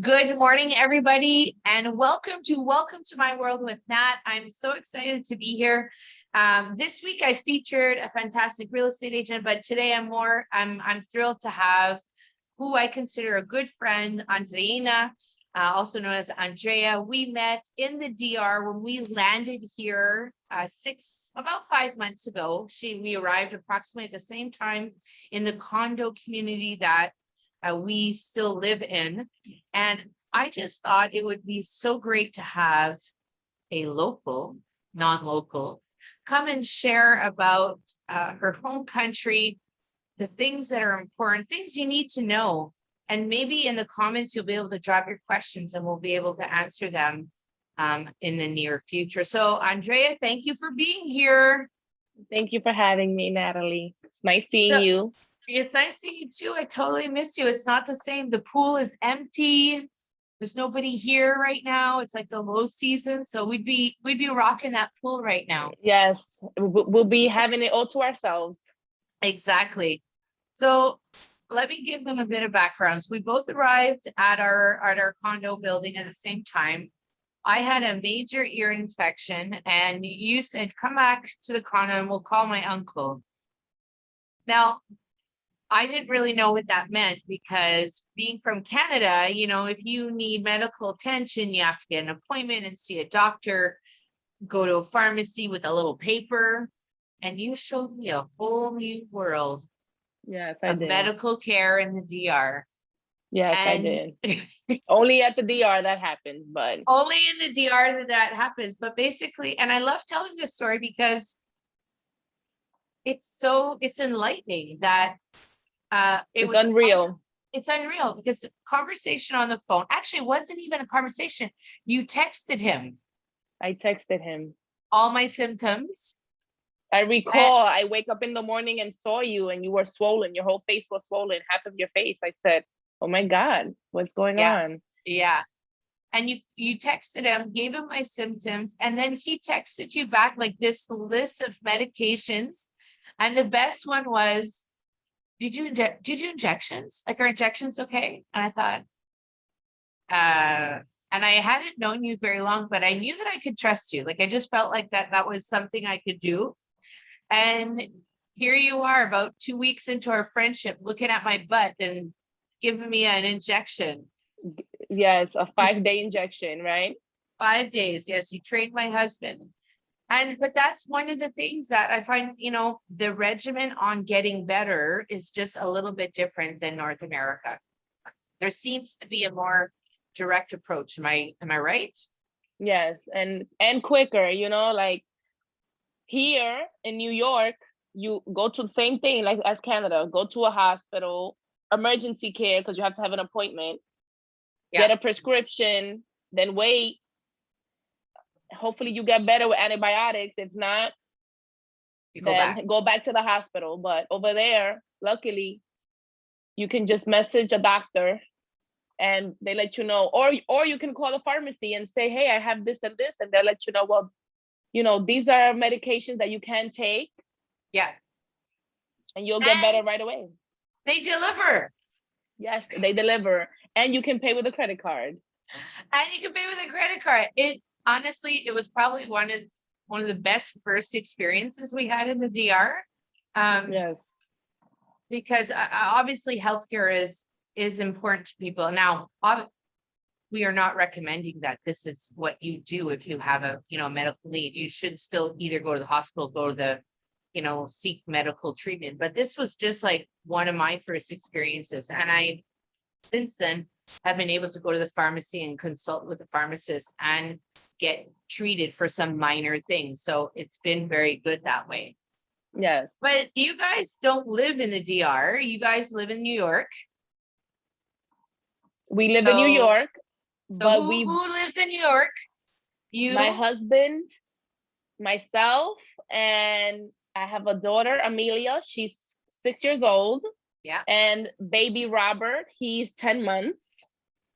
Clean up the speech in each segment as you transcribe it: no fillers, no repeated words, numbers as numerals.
Good morning, everybody, and welcome to my world with Nat. I'm so excited to be here. This week I featured a fantastic real estate agent, but today I'm thrilled to have who I consider a good friend, Andrea, also known as Andrea. We met in the DR when we landed here about 5 months ago. We arrived approximately at the same time in the condo community that we still live in. And I just thought it would be so great to have a local, non-local, come and share about her home country, the things that are important, things you need to know. And maybe in the comments, you'll be able to drop your questions and we'll be able to answer them in the near future. So Andrea, thank you for being here. Thank you for having me, Natalie. It's nice seeing So, you. It's nice seeing you too. I totally miss you. It's not the same. The pool is empty. There's nobody here right now. It's like the low season. So we'd be rocking that pool right now. Yes, we'll be having it all to ourselves. Exactly. So let me give them a bit of background. So we both arrived at our condo building at the same time. I had a major ear infection and you said, come back to the condo and we'll call my uncle. Now, I didn't really know what that meant because being from Canada, if you need medical attention, you have to get an appointment and see a doctor, go to a pharmacy with a little paper, and you showed me a whole new world Yes, I of did. medical care in the DR. Yes, I did. Only at the DR that happens, but only in the DR that happens. But basically, and I love telling this story because it's enlightening that it's unreal. It's unreal because the conversation on the phone actually wasn't even a conversation. You texted him. I texted him. All my symptoms. I recall I wake up in the morning and saw you and you were swollen. Your whole face was swollen, half of your face. I said, oh my God, what's going on? Yeah. And you texted him, gave him my symptoms, and then he texted you back like this list of medications. And the best one was, did you do injections? Like, are injections okay? And I thought, and I hadn't known you very long, but I knew that I could trust you. Like, I just felt like that was something I could do. And here you are about 2 weeks into our friendship, looking at my butt and giving me an injection. Yes, a 5-day injection, right? 5 days. Yes, you trained my husband. But that's one of the things that I find, the regimen on getting better is just a little bit different than North America. There seems to be a more direct approach. Am I right? Yes, and quicker, like here in New York, you go to the same thing like as Canada, go to a hospital, emergency care, because you have to have an appointment, get a prescription, then wait. Hopefully you get better with antibiotics. If not, then go back to the hospital. But over there, luckily, you can just message a doctor and they let you know, or you can call the pharmacy and say, hey, I have this and this, and they'll let you know, well, these are medications that you can take. Yeah. And you'll get better right away. They deliver. Yes, they deliver. And you can pay with a credit card. And you can pay with a credit card. Honestly, it was probably one of the best first experiences we had in the DR. Yes. Because obviously healthcare is important to people. Now, we are not recommending that this is what you do if you have a medical need. You should still either go to the hospital, go to the seek medical treatment. But this was just like one of my first experiences. And I, since then, have been able to go to the pharmacy and consult with the pharmacist and get treated for some minor things. So it's been very good that way. Yes. But you guys don't live in the DR. You guys live in New York. We live in New York. But who lives in New York? You? My husband, myself, and I have a daughter, Amelia. She's 6 years old. Yeah. And baby Robert, he's 10 months.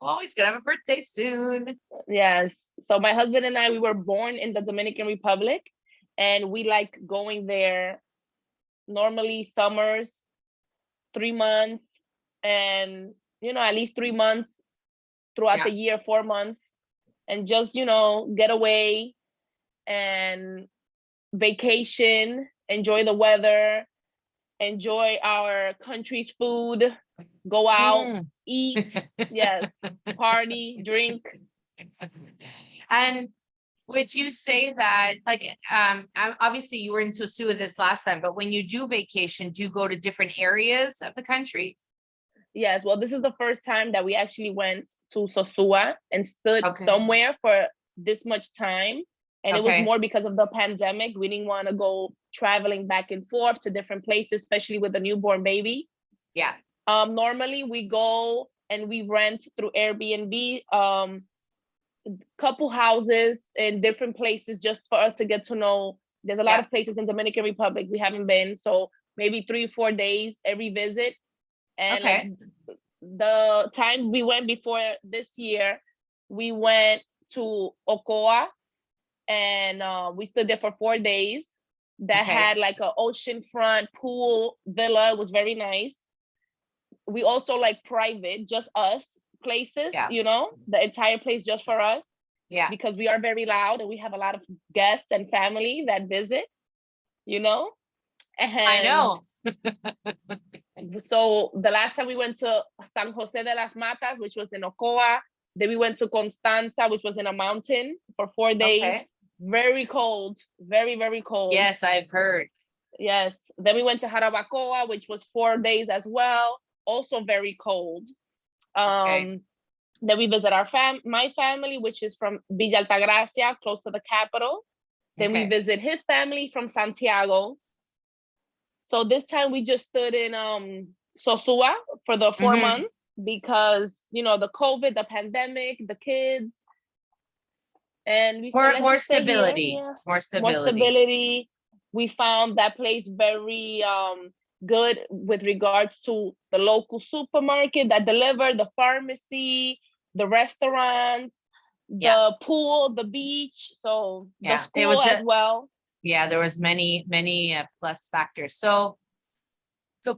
Oh, he's gonna have a birthday soon. Yes. So my husband and I, we were born in the Dominican Republic, and we like going there normally summers, 3 months, and at least 3 months throughout Yeah. the year, 4 months, and just, you know, get away and vacation, enjoy the weather, enjoy our country's food, go out, Mm. eat, yes, party, drink. And would you say that, like, obviously you were in Sosua this last time, but when you do vacation, do you go to different areas of the country? Yes, well, this is the first time that we actually went to Sosua and stood Okay. somewhere for this much time. And it was Okay. more because of the pandemic. We didn't want to go traveling back and forth to different places, especially with a newborn baby. Yeah. Normally we go and we rent through Airbnb, couple houses in different places just for us to get to know. There's a lot Yeah. of places in Dominican Republic we haven't been, so maybe 3 or 4 days every visit. And like Okay. the time we went before this year, we went to Ocoa, and we stood there for 4 days. That Okay. had like an oceanfront pool villa. It was very nice. We also like private, just us places, Yeah. you know, the entire place just for us, Yeah. because we are very loud and we have a lot of guests and family that visit, you know. I And know. so the last time we went to San Jose de las Matas, which was in Ocoa. Then we went to Constanza, which was in a mountain, for 4 days. Okay. Very cold, very, very cold. Yes, I've heard. Yes. Then we went to Jarabacoa, which was 4 days as well. Also very cold. Okay. Then we visit my family, which is from Villa Altagracia, close to the capital. Then we Okay. visit his family from Santiago. So this time we just stood in Sosua for the 4 Mhm. months because, you know, the COVID, the pandemic, the kids. And we said, let's More just stay here. stability. Yeah. More More stability. stability. We found that place very good with regards to the local supermarket that delivered, the pharmacy, the restaurants, Yeah. the pool, the beach, so the Yeah. It school was as well. yeah, there was many plus factors. So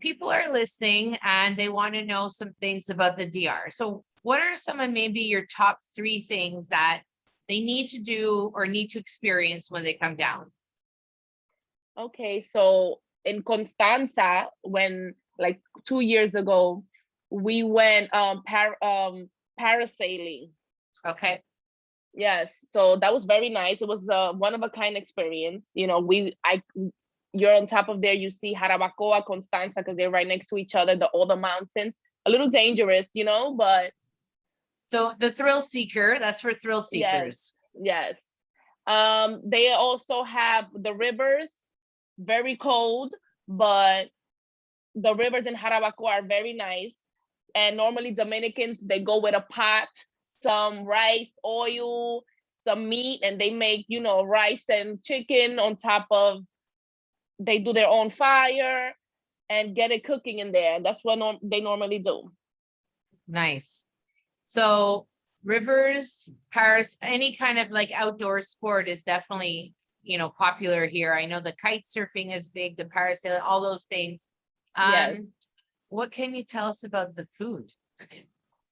people are listening and they want to know some things about the DR. So what are some of maybe your top 3 things that they need to do or need to experience when they come down? Okay, so in Constanza, when like 2 years ago, we went parasailing. Okay. Yes, so that was very nice. It was a one of a kind experience. You know, you're on top of there. You see Jarabacoa, Constanza, because they're right next to each other. All the mountains, a little dangerous, you know, but So the thrill seeker, that's for thrill yes, seekers. yes. They also have the rivers, very cold, but the rivers in Jarabacoa are very nice. And normally Dominicans, they go with a pot, some rice, oil, some meat, and they make, you know, rice and chicken on top of, they do their own fire and get it cooking in there. And that's what they normally do. Nice. So rivers, Paris, any kind of like outdoor sport is definitely, you know, popular here. I know the kite surfing is big, the parasailing, all those things. Yes. What can you tell us about the food?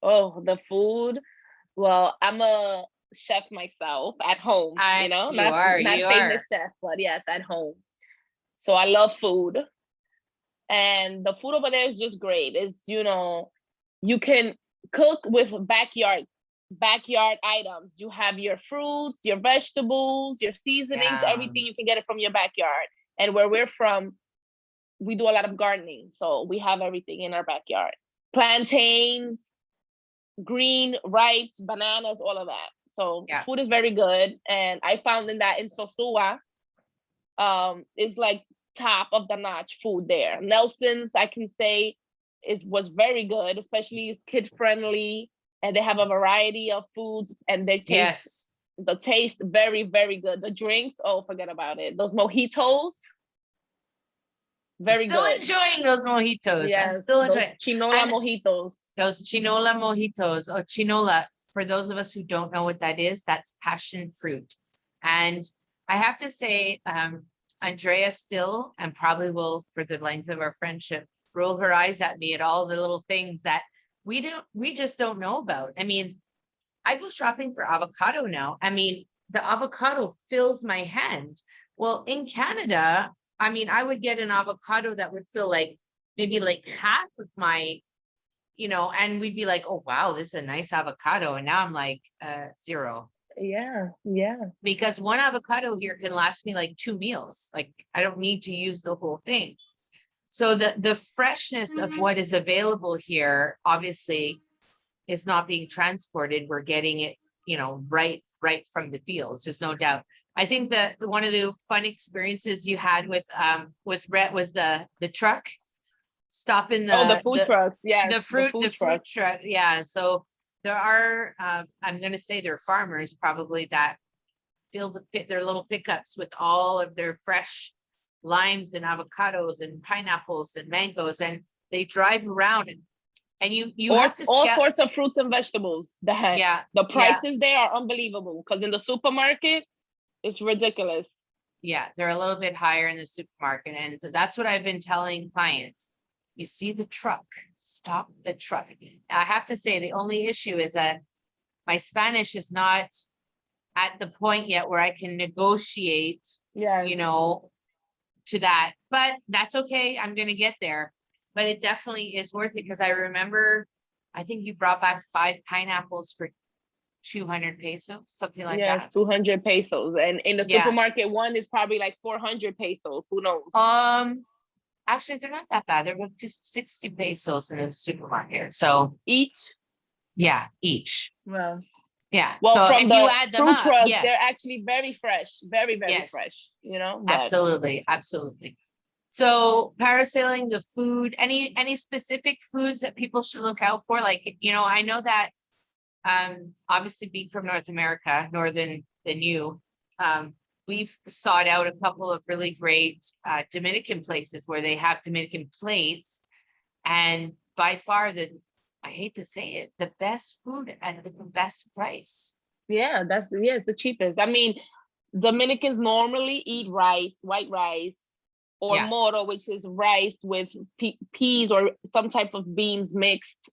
Oh, the food. Well, I'm a chef myself at home, you know, You not are. famous chef, but yes, at home. So I love food. And the food over there is just great. It's, you know, you can cook with backyard items. You have your fruits, your vegetables, your seasonings, Yeah. everything, you can get it from your backyard. And where we're from, we do a lot of gardening, so we have everything in our backyard. Plantains, green rice, bananas, all of that. So Yeah. food is very good. And I found that in Sosua, is like top of the notch food there. Nelson's, I can say, was very good, especially it's kid friendly, and they have a variety of foods, and they taste, Yes. the taste very, very good. The drinks, oh, forget about it. Those mojitos, very Still good. enjoying those mojitos. Yes, I'm still enjoying those chinola mojitos. Those chinola mojitos. Oh, chinola. For those of us who don't know what that is, that's passion fruit. And I have to say, Andrea still, and probably will for the length of our friendship, roll her eyes at me at all the little things that we just don't know about. I mean, I go shopping for avocado now. I mean, the avocado fills my hand. Well, in Canada, I mean, I would get an avocado that would fill like maybe like half of my, and we'd be like, oh wow, this is a nice avocado. And now I'm like, zero. Yeah, yeah. Because one avocado here can last me like 2 meals. Like I don't need to use the whole thing. So the freshness of what is available here, obviously, is not being transported. We're getting it, right from the fields. There's no doubt. I think that one of the fun experiences you had with Rhett was the truck stopping The food trucks. Yes, the fruit truck. truck. Yeah. So there are I'm gonna say they're farmers probably that fill their little pickups with all of their fresh limes and avocados and pineapples and mangoes, and they drive around and you have to all sorts of fruits and vegetables. The prices there are unbelievable because in the supermarket it's ridiculous. Yeah, they're a little bit higher in the supermarket, and so that's what I've been telling clients. You see the truck, stop the truck. I have to say the only issue is that my Spanish is not at the point yet where I can negotiate, to that, but that's okay. I'm going to get there, but it definitely is worth it. Cause I remember, I think you brought back 5 pineapples for 200 pesos, something like that. Yes, 200 pesos. And in the supermarket, one is probably like 400 pesos. Who knows? Actually, they're not that bad. They're about 60 pesos in the supermarket. So each? Yeah, each. Well, yeah. Well, so from if the you add them fruit up, trucks, yes. they're actually very fresh, very fresh, but... Absolutely. So parasailing, the food, any specific foods that people should look out for? Like, I know that obviously being from North America, northern than you, we've sought out a couple of really great Dominican places where they have Dominican plates, and by far I hate to say it, the best food at the best price. Yeah, it's the cheapest. I mean, Dominicans normally eat rice, white rice, or moro, which is rice with peas or some type of beans mixed.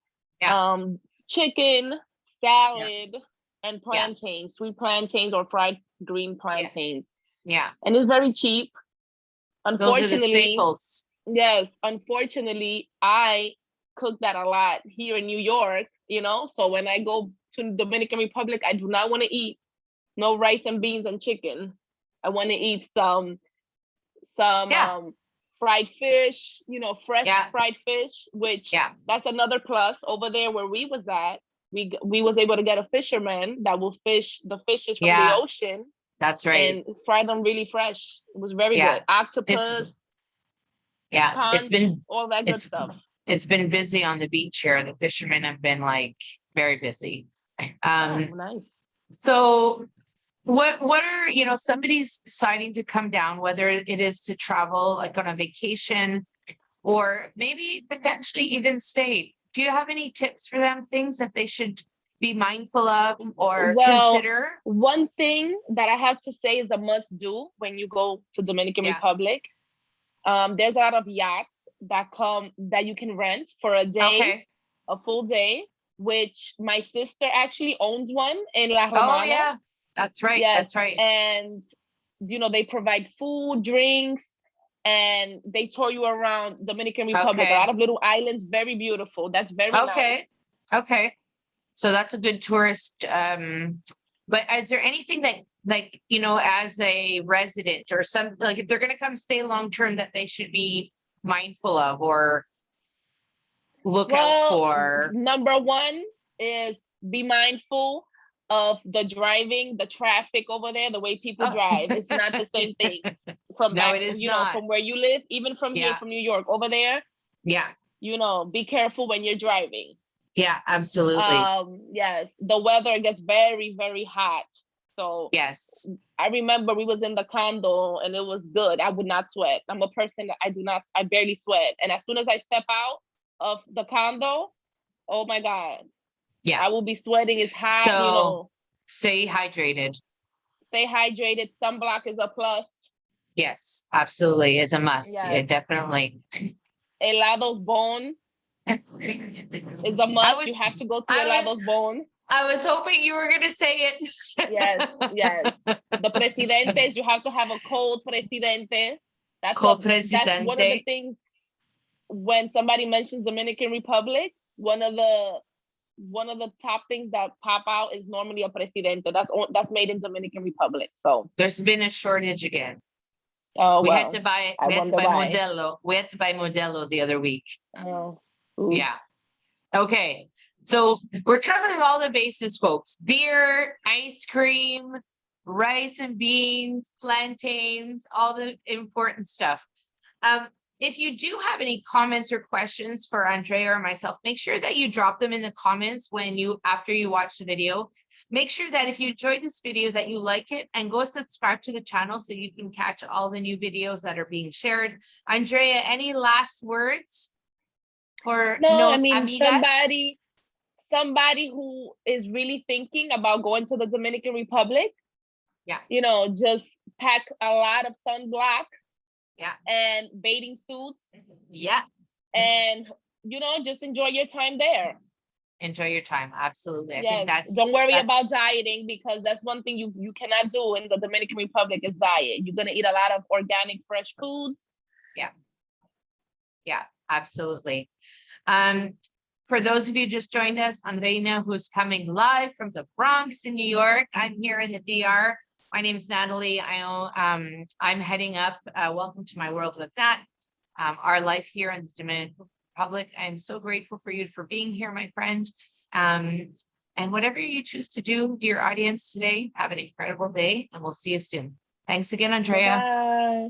Chicken, salad, and plantains, sweet plantains or fried green plantains. Yeah. And it's very cheap. Unfortunately, those are the staples. Yes, unfortunately, I cook that a lot here in New York, so when I go to Dominican Republic, I do not want to eat no rice and beans and chicken. I want to eat some fried fish, fresh fried fish, which that's another plus. Over there where we was at, we was able to get a fisherman that will fish the fishes from the ocean. That's right. And fry them really fresh. It was very good. Octopus. Conch, all that good stuff. It's been busy on the beach here. The fishermen have been like very busy. Nice. So what are, somebody's deciding to come down, whether it is to travel like on a vacation or maybe potentially even stay. Do you have any tips for them, things that they should be mindful of or consider? One thing that I have to say is a must do when you go to Dominican Republic. There's a lot of yachts that you can rent for a day, a full day, which my sister actually owns one in La Romana. Oh yeah, that's right. Yes. That's right. And they provide food, drinks, and they tour you around Dominican Republic. A lot of little islands, very beautiful. That's very nice. Okay. So that's a good tourist. But is there anything that, like, as a resident or some, like if they're going to come stay long term, that they should be mindful of or look out for? Number one is be mindful of the driving, the traffic over there, the way people drive. It's not the same thing from from where you live, even from here, from New York over there. Yeah. Be careful when you're driving. Yeah, absolutely. Yes, the weather gets very, very hot. So yes, I remember we was in the condo and it was good. I would not sweat. I'm a person that I barely sweat. And as soon as I step out of the condo, oh my God. Yeah. I will be sweating. It's hot, So stay hydrated. Stay hydrated. Sunblock is a plus. Yes, absolutely. Is a must. Yes. Yeah, definitely. Helados Bon is a must. You have to go to Helados Bon. I was hoping you were going to say it. Yes, yes. The presidentes, you have to have a cold presidente. That's one of the Co-presidente. things when somebody mentions Dominican Republic, one of the top things that pop out is normally a presidente. That's made in Dominican Republic. So There's been a shordage again. oh We had well, to buy I wonder why. Modelo. We had to buy Modelo the other week. Oh, ooh. Yeah. Okay. So we're covering all the bases, folks. Beer, ice cream, rice and beans, plantains, all the important stuff. If you do have any comments or questions for Andrea or myself, make sure that you drop them in the comments after you watch the video. Make sure that if you enjoyed this video that you like it and go subscribe to the channel so you can catch all the new videos that are being shared. Andrea, any last words for No, I nos mean amigas? somebody who is really thinking about going to the Dominican Republic, Yeah. Just pack a lot of sunblock, Yeah. and bathing suits. Yeah. And, just enjoy your time there. Enjoy your time. Absolutely. I think don't worry about dieting, because that's one thing you cannot do in the Dominican Republic is diet. You're going to eat a lot of organic, fresh foods. Yeah. Yeah, absolutely. For those of you just joined us, Andrea, who's coming live from the Bronx in New York. I'm here in the DR. My name is Natalie. I'm heading up. Welcome to my world with Nat. Our life here in the Dominican Republic. I'm so grateful for you for being here, my friend. And whatever you choose to do, dear audience today, have an incredible day, and we'll see you soon. Thanks again, Andrea. Bye.